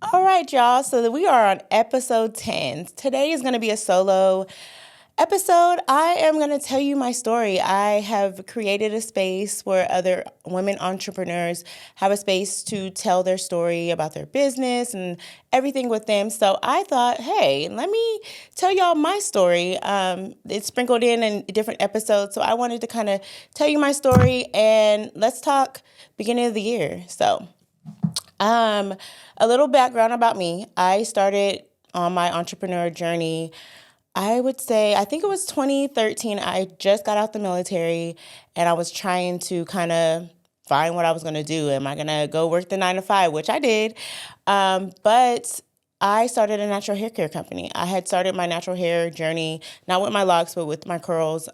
All right, y'all. So we are on episode 10. Today is going to be a solo episode. I am going to tell you my story. I have created a space where other women entrepreneurs have a space to tell their story about their business and everything with them. So I thought, hey, let me tell y'all my story. It's sprinkled in different episodes. So I wanted to kind of tell you my story and let's talk beginning of the year. Um, a little background about me. I started on my entrepreneur journey. I would say, I think it was 2013. I just got out the military and I was trying to kind of find what I was going to do. Am I going to go work the 9 to 5, which I did. But I started a natural hair care company. I had started my natural hair journey, not with my locks, but with my curls.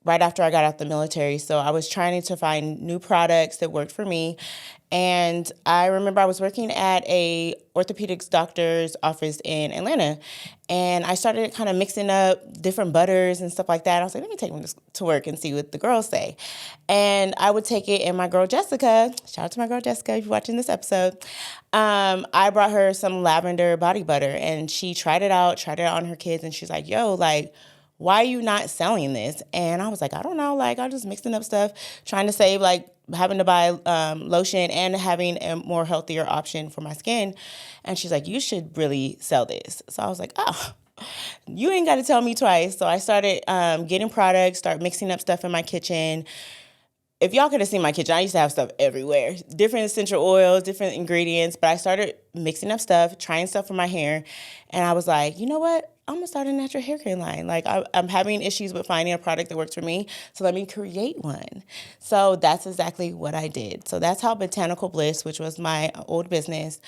Right after I got out the military. So I was trying to find new products that worked for me. And I remember I was working at a orthopedics doctor's office in Atlanta. And I started kind of mixing up different butters and stuff like that. I was like, let me take this to work and see what the girls say. And I would take it, and my girl Jessica, shout out to my girl Jessica if you're watching this episode, I brought her some lavender body butter. And she tried it out on her kids. And she's like, yo, like, why are you not selling this? And I was like, I don't know. Like, I'm just mixing up stuff, trying to save, like, having to buy lotion and having a more healthier option for my skin. And she's like, you should really sell this. So I was like, oh, you ain't got to tell me twice. So I started getting products, start mixing up stuff in my kitchen. If y'all could have seen my kitchen, I used to have stuff everywhere, different essential oils, different ingredients. But I started mixing up stuff, trying stuff for my hair. And I was like, you know what? I'm going to start a natural hair care line. Like, I'm having issues with finding a product that works for me. So let me create one. So that's exactly what I did. So that's how Botanical Bliss, which was my old business,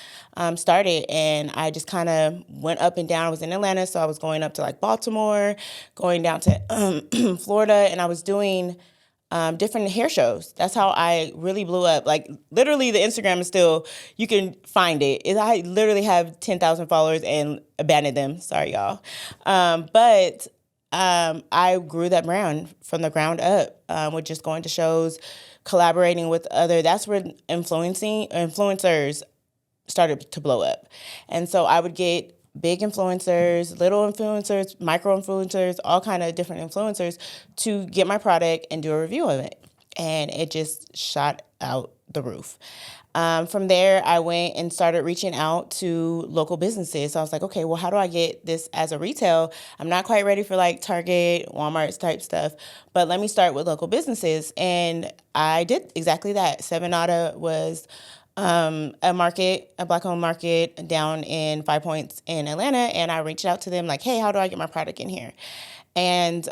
started. And I just kind of went up and down. I was in Atlanta, so I was going up to like Baltimore, going down to Florida, and I was doing different hair shows. That's how I really blew up. Like, literally, the Instagram is still, you can find it. I literally have 10,000 followers and abandoned them. Sorry, y'all. But I grew that brand from the ground up with just going to shows, collaborating with that's where influencers started to blow up. And so I would get big influencers, little influencers, micro influencers, all kind of different influencers to get my product and do a review of it. And it just shot out the roof. From there, I went and started reaching out to local businesses. So I was like, okay, well, how do I get this as a retail? I'm not quite ready for like Target, Walmart type stuff, but let me start with local businesses. And I did exactly that. Seven Otta was a black-owned market down in Five Points in Atlanta, and I reached out to them like, hey, how do I get my product in here? And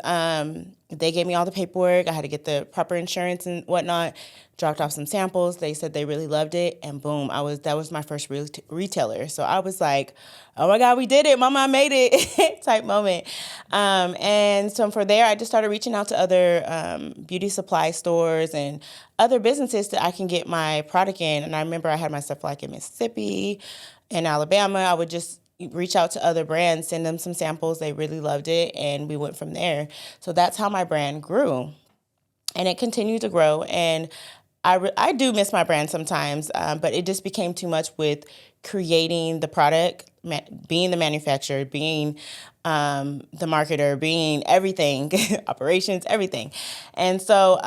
they gave me all the paperwork. I had to get the proper insurance and whatnot, dropped off some samples. They said they really loved it, and boom, that was my first retailer. So I was like, oh my God, we did it. Mama, I made it type moment. And so from there, I just started reaching out to other beauty supply stores and other businesses that I can get my product in. And I remember I had my stuff like in Mississippi, in Alabama. I would just reach out to other brands, send them some samples. They really loved it, and we went from there. So that's how my brand grew, and it continued to grow. And I do miss my brand sometimes, but it just became too much with creating the product, being the manufacturer, being the marketer, being everything, operations, everything. And so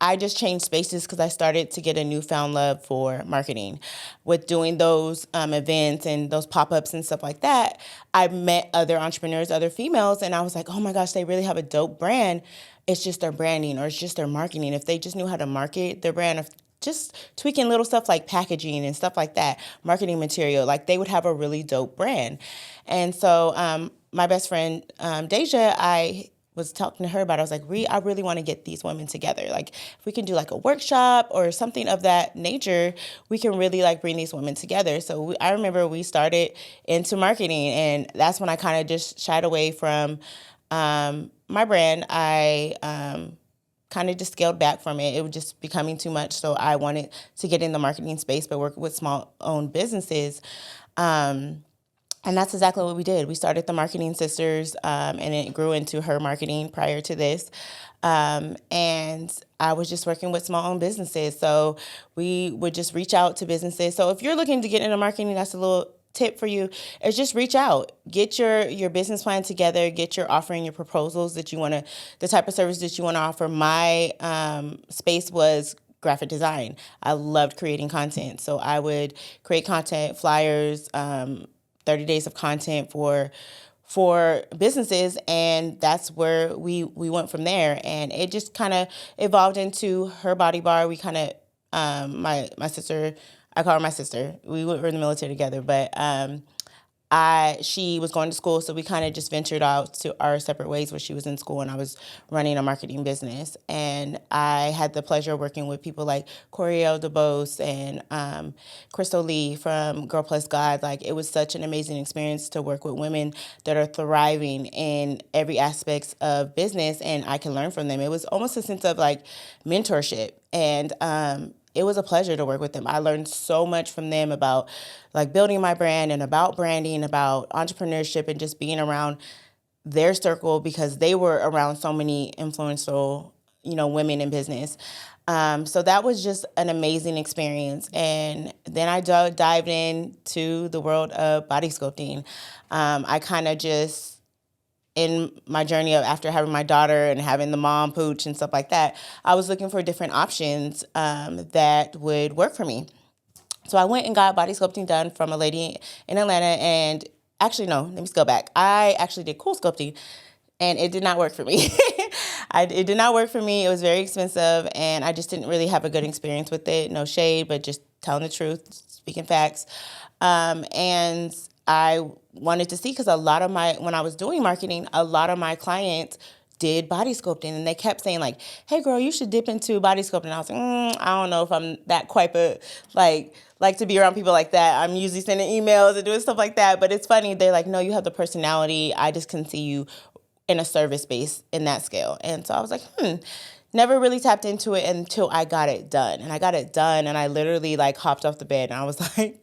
I just changed spaces because I started to get a newfound love for marketing. With doing those events and those pop-ups and stuff like that, I met other entrepreneurs, other females, and I was like, oh my gosh, they really have a dope brand. It's just their branding or it's just their marketing. If they just knew how to market their brand, if just tweaking little stuff like packaging and stuff like that, marketing material, like they would have a really dope brand. And so my best friend, Deja, I was talking to her about it. I was like, I really want to get these women together. Like, if we can do like a workshop or something of that nature, we can really like bring these women together. So I remember we started into marketing, and that's when I kind of just shied away from my brand. I kind of just scaled back from it. It was just becoming too much. So I wanted to get in the marketing space, but work with small owned businesses. And that's exactly what we did. We started the Marketing Sisters, and it grew into her marketing prior to this. And I was just working with small owned businesses. So we would just reach out to businesses. So if you're looking to get into marketing, that's a little tip for you, is just reach out, get your business plan together, get your offering, your proposals that you want to, the type of service that you want to offer. My space was graphic design. I loved creating content. So I would create content, flyers, 30 days of content for businesses, and that's where we went from there. And it just kind of evolved into Her Body Bar. We kind of my sister, I call her my sister. We were in the military together, but she was going to school, so we kind of just ventured out to our separate ways where she was in school and I was running a marketing business. And I had the pleasure of working with people like Coriel DeBose and Crystal Lee from Girl Plus God. Like, it was such an amazing experience to work with women that are thriving in every aspect of business, and I can learn from them. It was almost a sense of like mentorship, and it was a pleasure to work with them. I learned so much from them about like building my brand and about branding, about entrepreneurship, and just being around their circle because they were around so many influential, women in business. So that was just an amazing experience. And then I dived into the world of body sculpting. I kind of just, in my journey of after having my daughter and having the mom pooch and stuff like that, I was looking for different options that would work for me. So I went and got body sculpting done from a lady in Atlanta. And actually, no, let me go back. I actually did cool sculpting, and it did not work for me. It did not work for me. It was very expensive, and I just didn't really have a good experience with it. No shade, but just telling the truth, speaking facts. And I wanted to see, because when I was doing marketing, a lot of my clients did body sculpting, and they kept saying like, "Hey girl, you should dip into body sculpting." I was like, I don't know if I'm that quite like to be around people like that. I'm usually sending emails and doing stuff like that. But it's funny, they're like, "No, you have the personality. I just can see you in a service space in that scale." And so I was like, never really tapped into it until I got it done. And I got it done, and I literally like hopped off the bed, and I was like,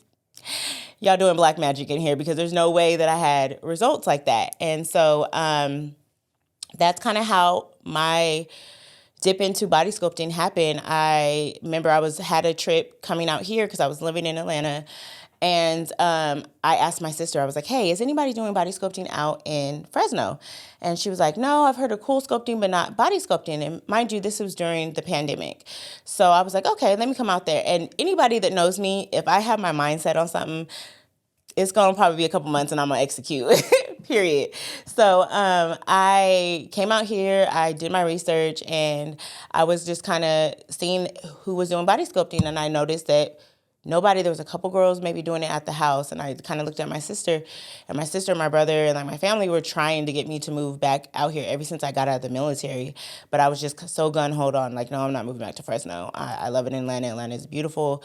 y'all doing black magic in here, because there's no way that I had results like that. And so that's kind of how my dip into body sculpting happened. I remember I had a trip coming out here because I was living in Atlanta. And I asked my sister, I was like, "Hey, is anybody doing body sculpting out in Fresno?" And she was like, "No, I've heard of cool sculpting, but not body sculpting." And mind you, this was during the pandemic. So I was like, okay, let me come out there. And anybody that knows me, if I have my mindset on something, it's going to probably be a couple months and I'm going to execute, period. So I came out here, I did my research, and I was just kind of seeing who was doing body sculpting. And I noticed that there was a couple girls maybe doing it at the house. And I kind of looked at my sister, and my brother, and like my family were trying to get me to move back out here ever since I got out of the military. But I was just so gun-ho on, like, no, I'm not moving back to Fresno. I love it in Atlanta. Atlanta is beautiful,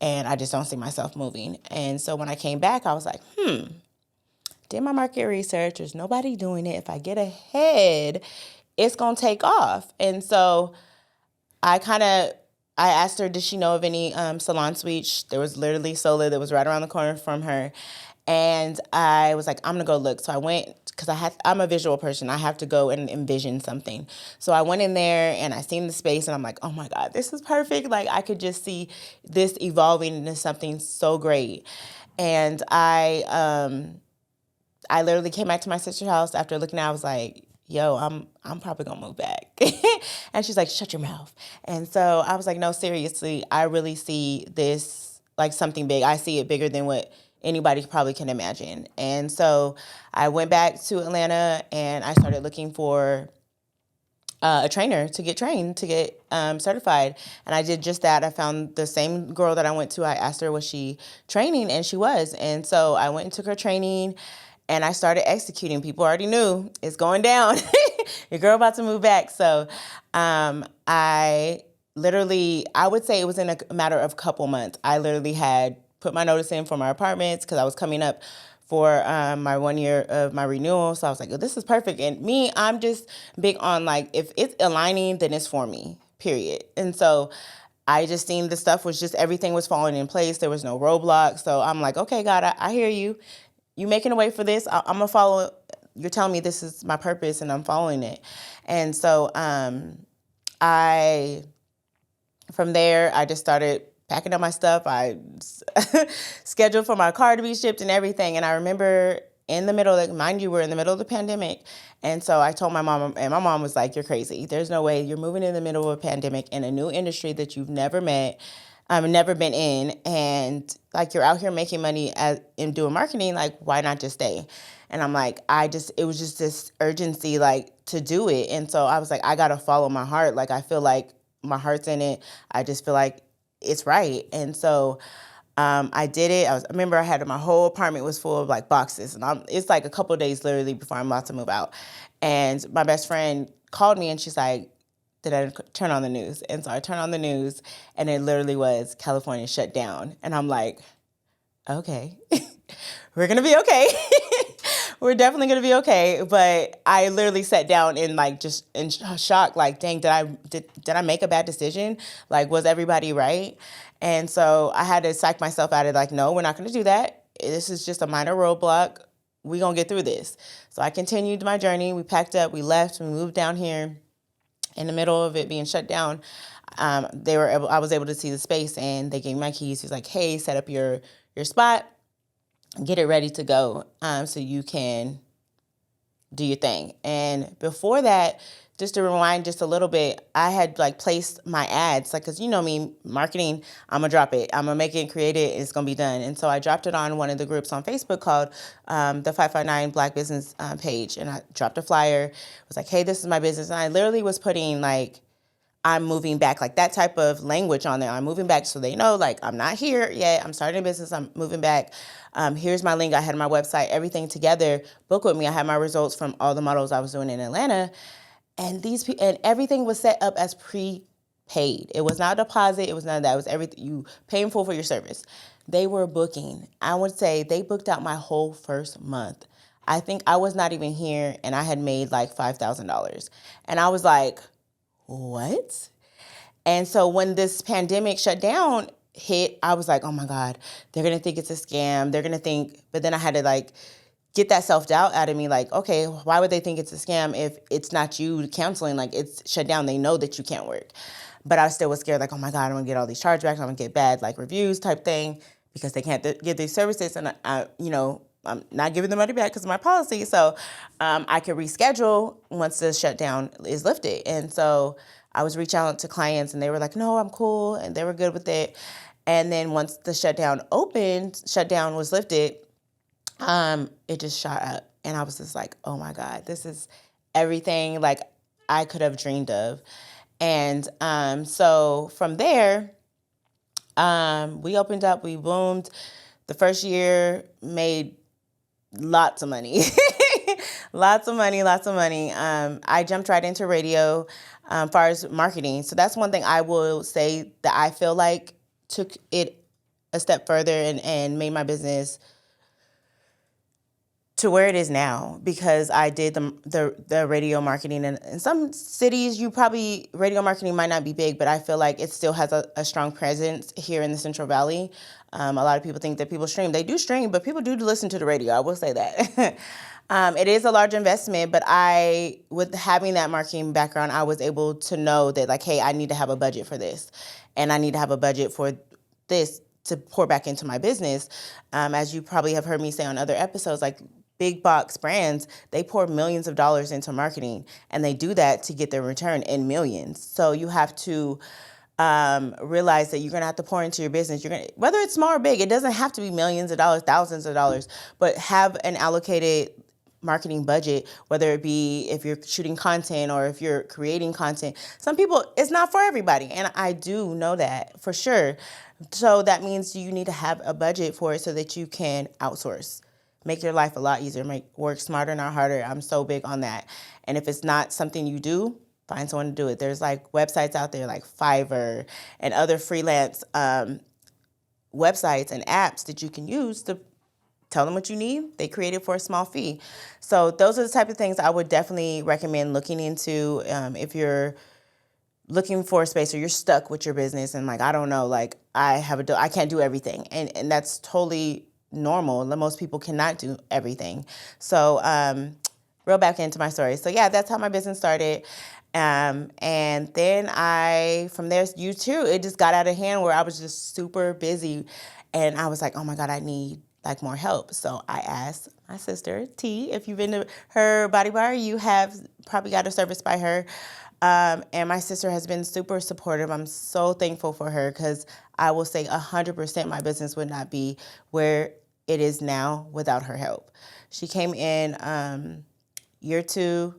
and I just don't see myself moving. And so when I came back, I was like, did my market research. There's nobody doing it. If I get ahead, it's going to take off. And so I asked her, did she know of any salon suites? There was literally Sola that was right around the corner from her. And I was like, I'm going to go look. So I went, because I'm a visual person. I have to go and envision something. So I went in there and I seen the space, and I'm like, oh my God, this is perfect. Like, I could just see this evolving into something so great. And I literally came back to my sister's house after looking at it. I was like, yo, I'm probably gonna move back. And she's like, shut your mouth. And so I was like, no, seriously, I really see this like something big. I see it bigger than what anybody probably can imagine. And so I went back to Atlanta, and I started looking for a trainer to get trained, to get certified. And I did just that. I found the same girl that I went to. I asked her, was she training? And she was. And so I went and took her training, and I started executing. People already knew it's going down. Your girl about to move back. So I would say it was in a matter of a couple months. I literally had put my notice in for my apartments because I was coming up for my 1 year of my renewal. So I was like, oh, this is perfect. And me, I'm just big on like, if it's aligning, then it's for me, period. And so I just seen the stuff was just, everything was falling in place. There was no roadblocks. So I'm like, okay, God, I hear you. you making a way for this? I'm going to follow. You're telling me this is my purpose and I'm following it. And so from there, I just started packing up my stuff. I scheduled for my car to be shipped and everything. And I remember in the middle, like, mind you, we're in the middle of the pandemic. And so I told my mom, and my mom was like, you're crazy. There's no way you're moving in the middle of a pandemic in a new industry that you've never met, never been in. And like, you're out here making money in doing marketing. Like, why not just stay? And I'm like, it was just this urgency, like, to do it. And so I was like, I got to follow my heart. Like, I feel like my heart's in it. I just feel like it's right. And so I did it. I remember I had my whole apartment was full of like boxes, and it's like a couple of days literally before I'm about to move out. And my best friend called me and she's like, did I turn on the news? And so I turned on the news and it literally was California shut down. And I'm like, okay, we're going to be okay. We're definitely going to be okay. But I literally sat down in like just in shock, like, dang, did I make a bad decision? Like, was everybody right? And so I had to psych myself out of like, no, we're not going to do that. This is just a minor roadblock. We're going to get through this. So I continued my journey. We packed up, we left, we moved down here. In the middle of it being shut down, I was able to see the space, and they gave me my keys. He's like, hey, set up your spot, get it ready to go, so you can do your thing. And before that, just to rewind just a little bit, I had like placed my ads, like, cause you know me, marketing, I'm gonna drop it. I'm gonna make it, create it, it's gonna be done. And so I dropped it on one of the groups on Facebook called the 559 Black Business page. And I dropped a flyer. It was like, hey, this is my business. And I literally was putting like, I'm moving back, like that type of language on there. I'm moving back so they know, like, I'm not here yet. I'm starting a business. I'm moving back. Here's my link. I had my website, everything together. Book with me. I had my results from all the models I was doing in Atlanta. And everything was set up as prepaid. It was not a deposit. It was none of that. It was everything. You paying full for your service. They were booking. I would say they booked out my whole first month. I think I was not even here, and I had made like $5,000. And I was like, what? And so when this pandemic shut down hit, I was like, oh my God, they're going to think it's a scam. They're going to think, but then I had to like get that self-doubt out of me. Like, okay, why would they think it's a scam if it's not you canceling? Like, it's shut down. They know that you can't work. But I still was scared, like, oh my God, I'm going to get all these chargebacks. I'm going to get bad like reviews type thing because they can't give these services. And I'm not giving the money back because of my policy. So I could reschedule once the shutdown is lifted. And so I was reaching out to clients and they were like, no, I'm cool. And they were good with it. And then once the shutdown was lifted, it just shot up. And I was just like, oh my God, this is everything like I could have dreamed of. And so from there, we opened up, we boomed. The first year made lots of money. Lots of money. I jumped right into radio as far as marketing. So that's one thing I will say that I feel like took it a step further and made my business to where it is now, because I did the radio marketing. And in some cities, radio marketing might not be big, but I feel like it still has a strong presence here in the Central Valley. A lot of people think that people stream. They do stream, but people do listen to the radio. I will say that. It is a large investment, but with having that marketing background, I was able to know that, like, hey, I need to have a budget for this, and I need to have a budget for this to pour back into my business. As you probably have heard me say on other episodes, like, big box brands, they pour millions of dollars into marketing, and they do that to get their return in millions. So you have to realize that you're going to have to pour into your business. Whether it's small or big, it doesn't have to be millions of dollars, thousands of dollars, but have an allocated marketing budget, whether it be if you're shooting content or if you're creating content. Some people, it's not for everybody, and I do know that for sure. So that means you need to have a budget for it so that you can outsource. Make your life a lot easier, make work smarter, not harder. I'm so big on that. And if it's not something you do, find someone to do it. There's like websites out there like Fiverr and other freelance websites and apps that you can use to tell them what you need. They create it for a small fee. So those are the type of things I would definitely recommend looking into if you're looking for a space or you're stuck with your business and like, I don't know, like I can't do everything. And that's totally normal. Most people cannot do everything. So real back into my story. So yeah, that's how my business started. And then from there, you too, it just got out of hand where I was just super busy. And I was like, oh my God, I need like more help. So I asked my sister, T, if you've been to her body bar, you have probably got a service by her. And my sister has been super supportive. I'm so thankful for her because I will say 100% my business would not be where it is now without her help. She came in year 2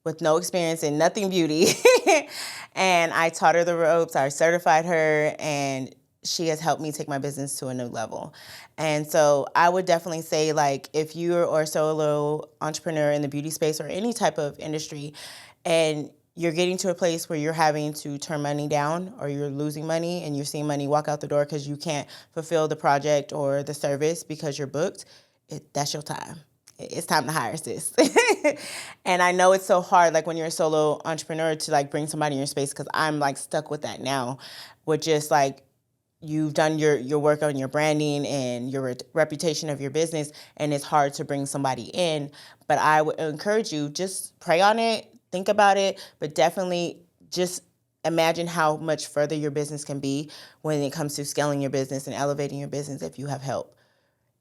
with no experience in nothing beauty. And I taught her the ropes. I certified her, and she has helped me take my business to a new level. And so I would definitely say, like, if you're a solo entrepreneur in the beauty space or any type of industry, and you're getting to a place where you're having to turn money down or you're losing money and you're seeing money walk out the door because you can't fulfill the project or the service because you're booked, that's your time. It's time to hire, sis. And I know it's so hard, like when you're a solo entrepreneur, to like bring somebody in your space, because I'm like stuck with that now, with just like you've done your work on your branding and your reputation of your business, and it's hard to bring somebody in. But I would encourage you, just pray on it, think about it, but definitely just imagine how much further your business can be when it comes to scaling your business and elevating your business if you have help.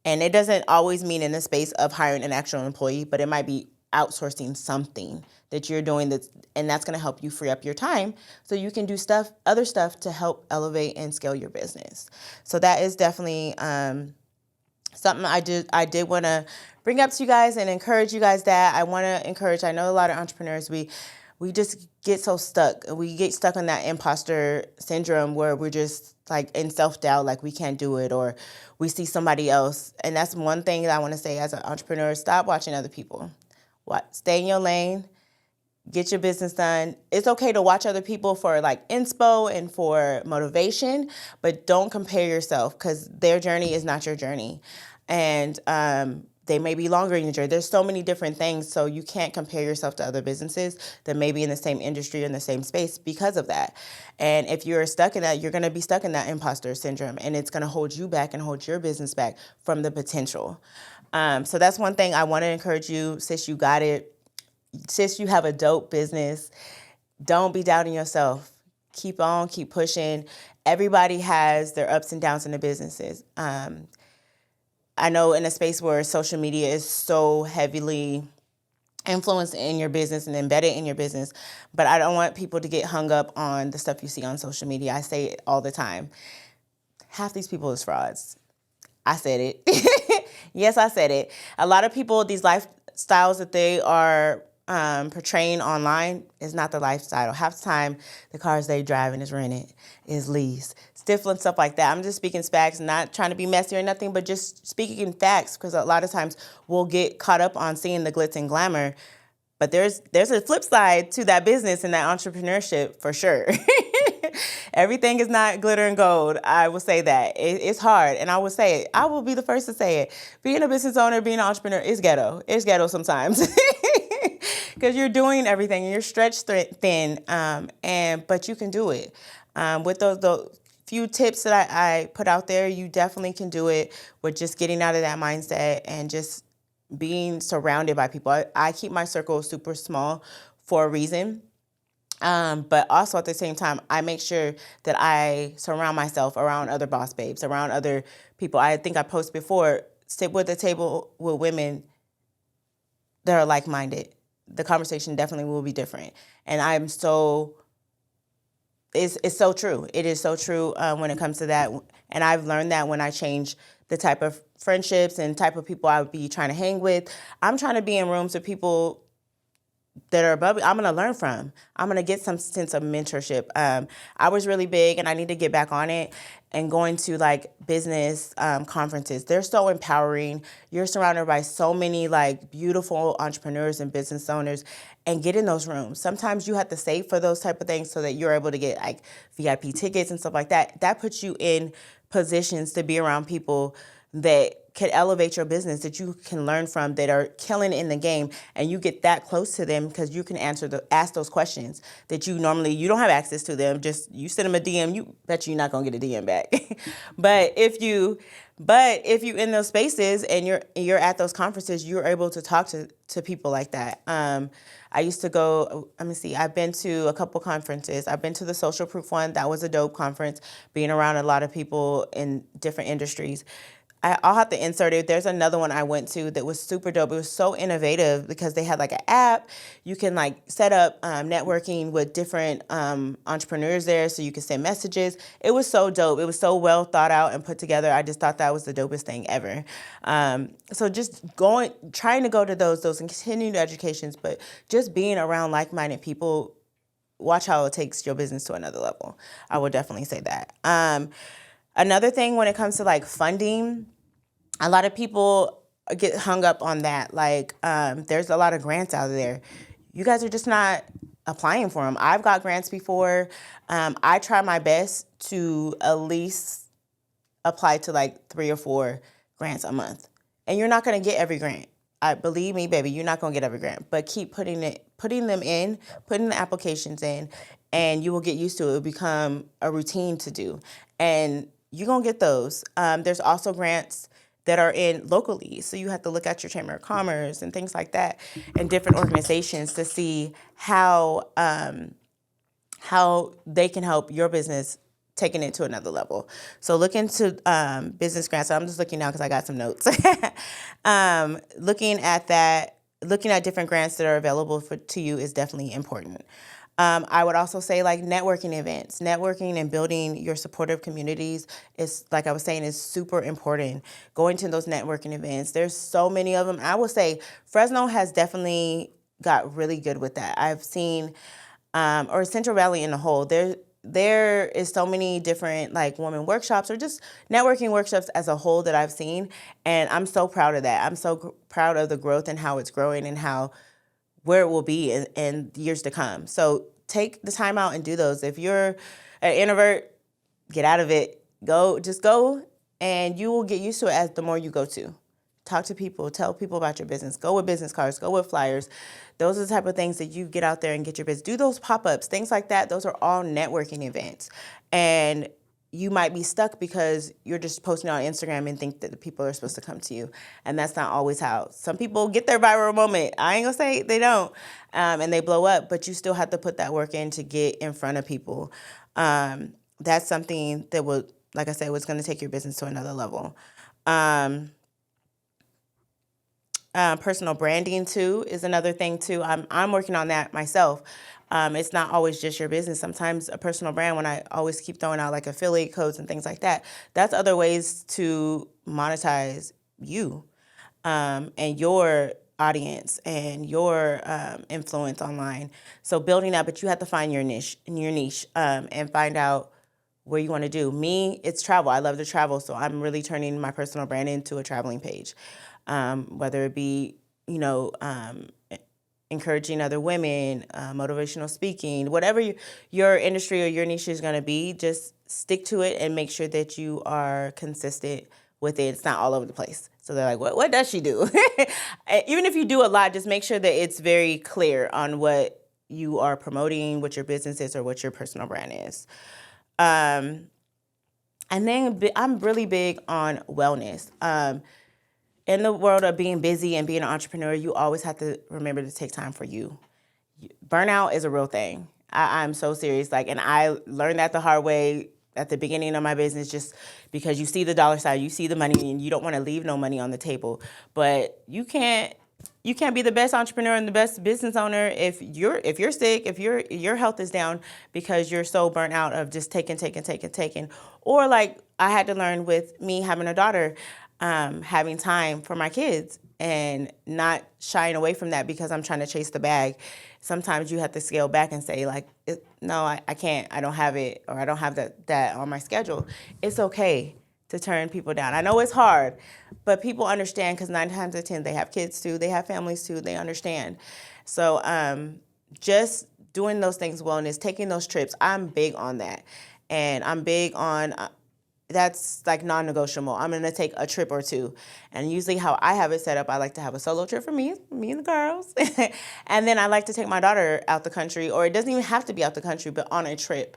And it doesn't always mean in the space of hiring an actual employee, but it might be outsourcing something that you're doing, and that's going to help you free up your time so you can do other stuff to help elevate and scale your business. So that is definitely something I did want to bring up to you guys and encourage you guys that I want to encourage. I know a lot of entrepreneurs, we just get so stuck. We get stuck on that imposter syndrome where we're just like in self-doubt, like we can't do it, or we see somebody else. And that's one thing that I want to say as an entrepreneur: stop watching other people. Stay in your lane, get your business done. It's okay to watch other people for like inspo and for motivation, but don't compare yourself, because their journey is not your journey. And they may be longer in your journey. There's so many different things, so you can't compare yourself to other businesses that may be in the same industry, in the same space because of that. And if you're stuck in that, you're going to be stuck in that imposter syndrome, and it's going to hold you back and hold your business back from the potential. So that's one thing I want to encourage you, sis. You got it. Sis, you have a dope business. Don't be doubting yourself. Keep on, keep pushing. Everybody has their ups and downs in their businesses. I know in a space where social media is so heavily influenced in your business and embedded in your business, but I don't want people to get hung up on the stuff you see on social media. I say it all the time. Half these people is frauds. I said it. Yes, I said it. A lot of people, these lifestyles that they are portraying online is not the lifestyle. Half the time, the cars they driving is rented, is leased, stifling, stuff like that. I'm just speaking facts, not trying to be messy or nothing, but just speaking in facts, because a lot of times we'll get caught up on seeing the glitz and glamour. But there's a flip side to that business and that entrepreneurship for sure. Everything is not glitter and gold. I will say that. It's hard, and I will say it. I will be the first to say it. Being a business owner, being an entrepreneur is ghetto. It's ghetto sometimes. Because you're doing everything, and you're stretched thin, but you can do it. With those few tips that I put out there, you definitely can do it with just getting out of that mindset and just being surrounded by people. I keep my circle super small for a reason. But also at the same time, I make sure that I surround myself around other boss babes, around other people. I think I posted before, sit with the table with women that are like-minded. The conversation definitely will be different. And it's so true. It is so true when it comes to that. And I've learned that when I change the type of friendships and type of people I would be trying to hang with. I'm trying to be in rooms with people that are above me, I'm going to learn from. I'm going to get some sense of mentorship. I was really big, and I need to get back on it, and going to like business conferences. They're so empowering. You're surrounded by so many like beautiful entrepreneurs and business owners, and get in those rooms. Sometimes you have to save for those type of things so that you're able to get like VIP tickets and stuff like that. That puts you in positions to be around people that could elevate your business, that you can learn from, that are killing in the game, and you get that close to them because you can ask those questions that you don't have access to them. Just you send them a DM, you bet you're not gonna get a DM back. But if you But if you're in those spaces and you're at those conferences, you're able to talk to people like that. I used to go, let me see, I've been to a couple conferences. I've been to the Social Proof one. That was a dope conference, being around a lot of people in different industries. I'll have to insert it. There's another one I went to that was super dope. It was so innovative because they had like an app. You can like set up networking with different entrepreneurs there, so you can send messages. It was so dope. It was so well thought out and put together. I just thought that was the dopest thing ever. So just trying to go to those and continuing educations, but just being around like-minded people. Watch how it takes your business to another level. I would definitely say that. Another thing when it comes to like funding, a lot of people get hung up on that. Like, there's a lot of grants out there. You guys are just not applying for them. I've got grants before. I try my best to at least apply to like 3 or 4 grants a month. And you're not going to get every grant. Believe me, baby, you're not going to get every grant. But keep putting them in, putting the applications in, and you will get used to it. It will become a routine to do. And you're going to get those. There's also grants that are in locally. So you have to look at your Chamber of Commerce and things like that and different organizations to see how they can help your business taking it to another level. So look into business grants. So I'm just looking now because I got some notes. Looking at different grants that are available to you is definitely important. I would also say like networking events. Networking and building your supportive communities is, like I was saying, is super important. Going to those networking events. There's so many of them. I would say Fresno has definitely got really good with that. I've seen, or Central Valley in a whole, there is so many different like women workshops or just networking workshops as a whole that I've seen. And I'm so proud of that. I'm so proud of the growth and how it's growing and where it will be in years to come. So take the time out and do those. If you're an introvert, get out of it. Just go, and you will get used to it as the more you go to. Talk to people, tell people about your business, go with business cards, go with flyers. Those are the type of things that you get out there and get your business. Do those pop-ups, things like that. Those are all networking events. And you might be stuck because you're just posting on Instagram and think that the people are supposed to come to you. And that's not always how. Some people get their viral moment. I ain't gonna say they don't. And they blow up, but you still have to put that work in to get in front of people. That's something that would, like I said, was gonna take your business to another level. Personal branding too is another thing too. I'm working on that myself. It's not always just your business. Sometimes a personal brand, when I always keep throwing out like affiliate codes and things like that, that's other ways to monetize you and your audience and your influence online. So building that, but you have to find your niche and find out where you want to do. Me, it's travel. I love to travel, so I'm really turning my personal brand into a traveling page. Whether it be, encouraging other women, motivational speaking, whatever your industry or your niche is going to be, just stick to it and make sure that you are consistent with it. It's not all over the place. So they're like, what does she do? Even if you do a lot, just make sure that it's very clear on what you are promoting, what your business is, or what your personal brand is. And then I'm really big on wellness. In the world of being busy and being an entrepreneur, you always have to remember to take time for you. Burnout is a real thing. I'm so serious. And I learned that the hard way at the beginning of my business, just because you see the dollar sign, you see the money, and you don't want to leave no money on the table. But you can't be the best entrepreneur and the best business owner if you're sick, if your health is down because you're so burnt out of just taking. Or like I had to learn with me having a daughter, having time for my kids and not shying away from that because I'm trying to chase the bag. Sometimes you have to scale back and say no, I can't, I don't have it, or I don't have that on my schedule. It's okay to turn people down. I know it's hard, but people understand because 9 times out of 10, they have kids too, they have families too, they understand. So just doing those things, wellness, taking those trips, I'm big on that. And I'm big on, that's like non-negotiable. I'm going to take a trip or two. And usually how I have it set up, I like to have a solo trip for me and the girls. And then I like to take my daughter out the country, or it doesn't even have to be out the country, but on a trip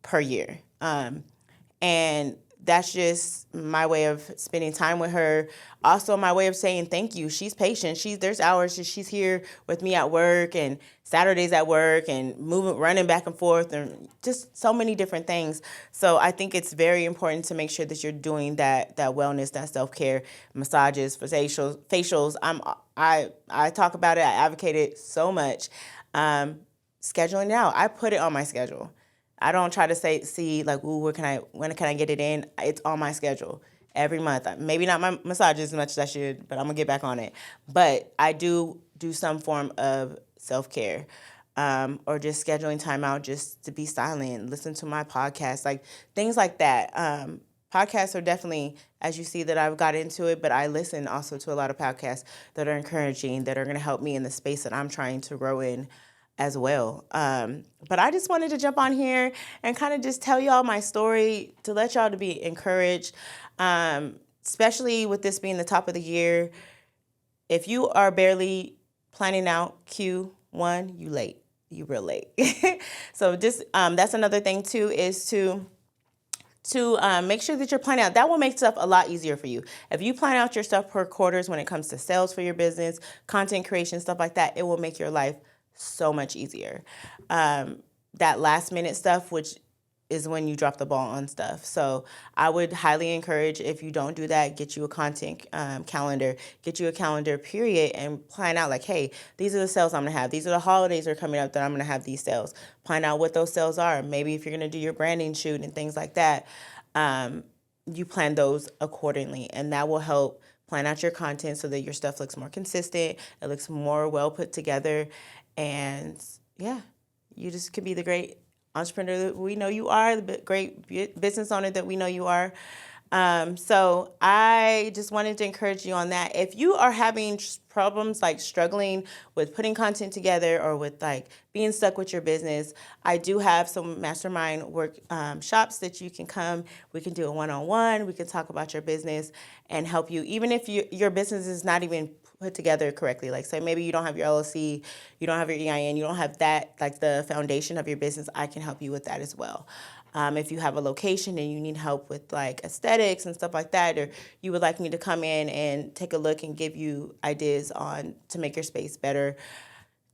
per year. And that's just my way of spending time with her. Also, my way of saying thank you. She's patient. There's hours that she's here with me at work and Saturdays at work and moving, running back and forth, and just so many different things. So I think it's very important to make sure that you're doing that wellness, that self-care, massages, facials. I talk about it. I advocate it so much. Scheduling it out. I put it on my schedule. I don't try to see like, ooh, when can I get it in? It's on my schedule every month. Maybe not my massages as much as I should, but I'm gonna get back on it. But I do some form of self-care, or just scheduling time out just to be silent, listen to my podcast, like things like that. Podcasts are definitely, as you see that I've got into it, but I listen also to a lot of podcasts that are encouraging, that are gonna help me in the space that I'm trying to grow in as well. But I just wanted to jump on here and kind of just tell y'all my story to let y'all to be encouraged, especially with this being the top of the year. If you are barely planning out Q1, you late. You real late. So just that's another thing too, is to make sure that you're planning out. That will make stuff a lot easier for you. If you plan out your stuff per quarters when it comes to sales for your business, content creation, stuff like that, it will make your life so much easier. That last minute stuff, which is when you drop the ball on stuff. So I would highly encourage, if you don't do that, get you a content calendar, get you a calendar period, and plan out like, hey, these are the sales I'm gonna have. These are the holidays that are coming up that I'm gonna have these sales. Plan out what those sales are. Maybe if you're gonna do your branding shoot and things like that, you plan those accordingly, and that will help plan out your content so that your stuff looks more consistent, it looks more well put together, and yeah, you just could be the great entrepreneur that we know you are, the great business owner that we know you are. So I just wanted to encourage you on that. If you are having problems, like struggling with putting content together or with like being stuck with your business, I do have some mastermind work shops that you can come. We can do a one-on-one. We can talk about your business and help you, even if your business is not even put together correctly. Like, say maybe you don't have your LLC, you don't have your EIN, you don't have that, like the foundation of your business. I can help you with that as well. If you have a location and you need help with like aesthetics and stuff like that, or you would like me to come in and take a look and give you ideas on to make your space better,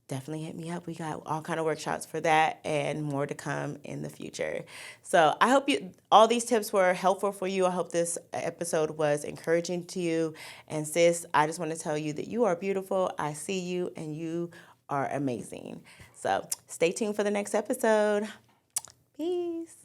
definitely hit me up. We got all kind of workshops for that and more to come in the future. So I hope all these tips were helpful for you. I hope this episode was encouraging to you. And sis, I just want to tell you that you are beautiful. I see you and you are amazing. So stay tuned for the next episode. Peace.